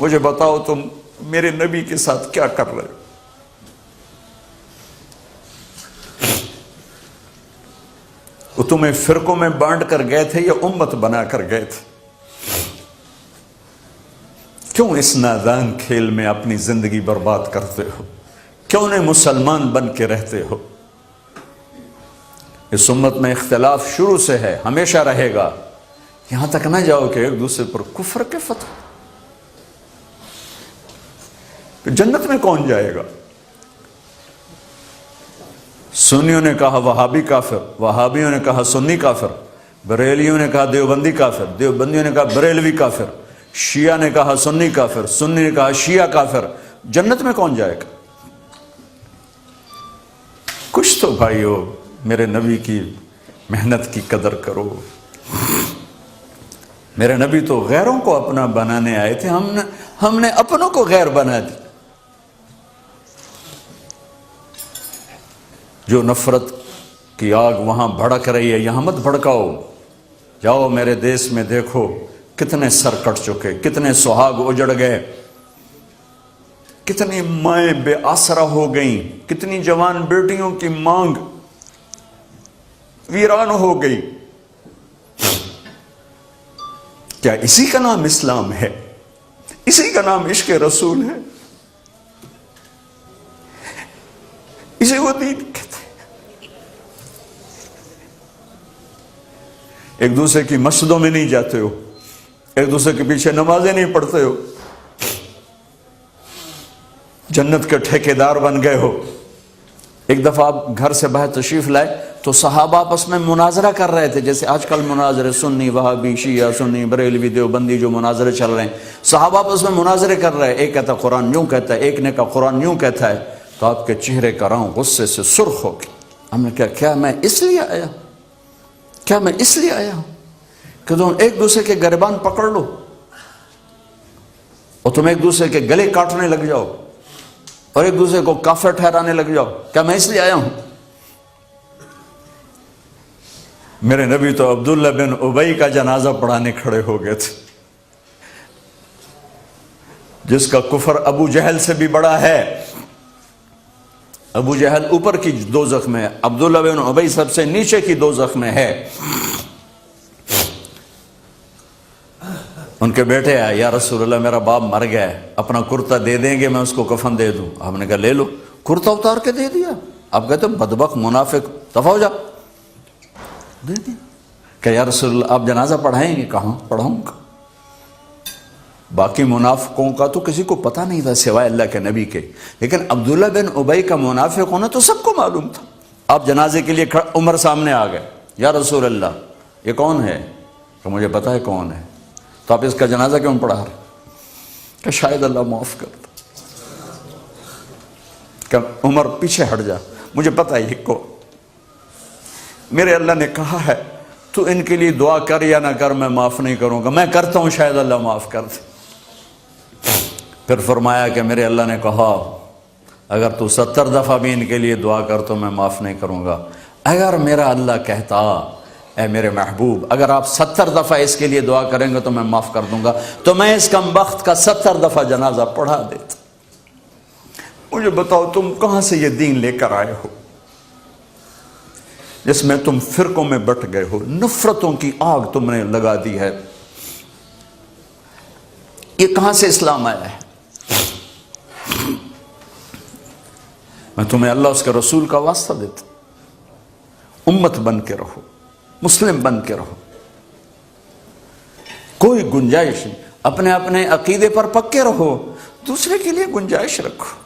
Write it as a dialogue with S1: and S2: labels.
S1: مجھے بتاؤ تم میرے نبی کے ساتھ کیا کر رہے ہو؟ وہ تمہیں فرقوں میں بانٹ کر گئے تھے یا امت بنا کر گئے تھے؟ کیوں اس نادان کھیل میں اپنی زندگی برباد کرتے ہو؟ کیوں نہیں مسلمان بن کے رہتے ہو؟ اس امت میں اختلاف شروع سے ہے، ہمیشہ رہے گا، یہاں تک نہ جاؤ کہ ایک دوسرے پر کفر کے فتوے۔ جنت میں کون جائے گا؟ سنیوں نے کہا وہابی کافر، وہابیوں نے کہا سنی کافر، بریلیوں نے کہا دیوبندی کافر، دیوبندیوں نے کہا بریلوی کافر، شیعہ نے کہا سنی کافر، سنی نے کہا شیعہ کافر۔ جنت میں کون جائے گا؟ کچھ تو بھائیو میرے نبی کی محنت کی قدر کرو۔ میرے نبی تو غیروں کو اپنا بنانے آئے تھے، ہم نے اپنوں کو غیر بنا دی۔ جو نفرت کی آگ وہاں بھڑک رہی ہے، یہاں مت بھڑکاؤ۔ جاؤ میرے دیس میں دیکھو کتنے سر کٹ چکے، کتنے سہاگ اجڑ گئے، کتنی مائیں بے آسرا ہو گئیں، کتنی جوان بیٹیوں کی مانگ ویران ہو گئی۔ کیا اسی کا نام اسلام ہے؟ اسی کا نام عشق رسول ہے؟ اسی کو دین کہتے ہیں؟ ایک دوسرے کی مسجدوں میں نہیں جاتے ہو، ایک دوسرے کے پیچھے نمازیں نہیں پڑھتے ہو، جنت کے ٹھیکیدار بن گئے ہو۔ ایک دفعہ آپ گھر سے باہر تشریف لائے تو صحابہ آپس میں مناظرہ کر رہے تھے، جیسے آج کل مناظرے سنی وہابی شیعہ، سنی بریلوی دیوبندی جو مناظرے چل رہے ہیں، صحابہ آپس میں مناظرے کر رہے ہیں۔ ایک کہتا قرآن یوں کہتا ہے، ایک نے کہا قرآن یوں کہتا ہے، تو آپ کے چہرے کا رنگ غصے سے سرخ ہو گیا۔ ہم نے کہا کیا میں اس لیے آیا ہوں؟ کیا میں اس لیے آیا ہوں کہ تم ایک دوسرے کے گریبان پکڑ لو اور تم ایک دوسرے کے گلے کاٹنے لگ جاؤ اور ایک دوسرے کو کافر ٹھہرانے لگ جاؤ؟ کیا میں اس لیے آیا ہوں؟ میرے نبی تو عبداللہ بن ابی کا جنازہ پڑھانے کھڑے ہو گئے تھے، جس کا کفر ابو جہل سے بھی بڑا ہے۔ ابو جہل اوپر کی دوزخ میں ہے، عبداللہ بن ابی سب سے نیچے کی دوزخ میں ہے۔ ان کے بیٹے آئے، یا رسول اللہ میرا باپ مر گیا ہے، اپنا کرتا دے دیں گے، میں اس کو کفن دے دوں؟ آپ نے کہا لے لو۔ کرتا اتار کے دے دیا۔ آپ کہتے ہیں بدبخت منافق، دفع ہو جا۔ دے دیا کہ یا رسول اللہ آپ جنازہ پڑھائیں گے؟ کہاں پڑھاؤں گا۔ باقی منافقوں کا تو کسی کو پتہ نہیں تھا سوائے اللہ کے نبی کے، لیکن عبداللہ بن ابی کا منافق ہونا تو سب کو معلوم تھا۔ آپ جنازے کے لیے عمر سامنے آ گئے، یا رسول اللہ یہ کون ہے؟ کہ مجھے پتہ ہے کون ہے، تو آپ اس کا جنازہ کیوں پڑھا رہے؟ کہ شاید اللہ معاف کر دے۔ کہ عمر پیچھے ہٹ جا، مجھے پتہ ہے یہ کو، میرے اللہ نے کہا ہے تو ان کے لیے دعا کر یا نہ کر، میں معاف نہیں کروں گا، میں کرتا ہوں شاید اللہ معاف کر دے۔ پھر فرمایا کہ میرے اللہ نے کہا اگر تو 70 دفعہ بھی ان کے لیے دعا کر تو میں معاف نہیں کروں گا۔ اگر میرا اللہ کہتا اے میرے محبوب اگر آپ 70 دفعہ اس کے لیے دعا کریں گے تو میں معاف کر دوں گا، تو میں اس کم بخت کا 70 دفعہ جنازہ پڑھا دیتا۔ مجھے بتاؤ تم کہاں سے یہ دین لے کر آئے ہو جس میں تم فرقوں میں بٹ گئے ہو، نفرتوں کی آگ تم نے لگا دی ہے؟ یہ کہاں سے اسلام آیا ہے؟ میں تمہیں اللہ اس کے رسول کا واسطہ دیتا، امت بن کے رہو، مسلم بن کے رہو، کوئی گنجائش نہیں، اپنے اپنے عقیدے پر پکے رہو، دوسرے کے لیے گنجائش رکھو۔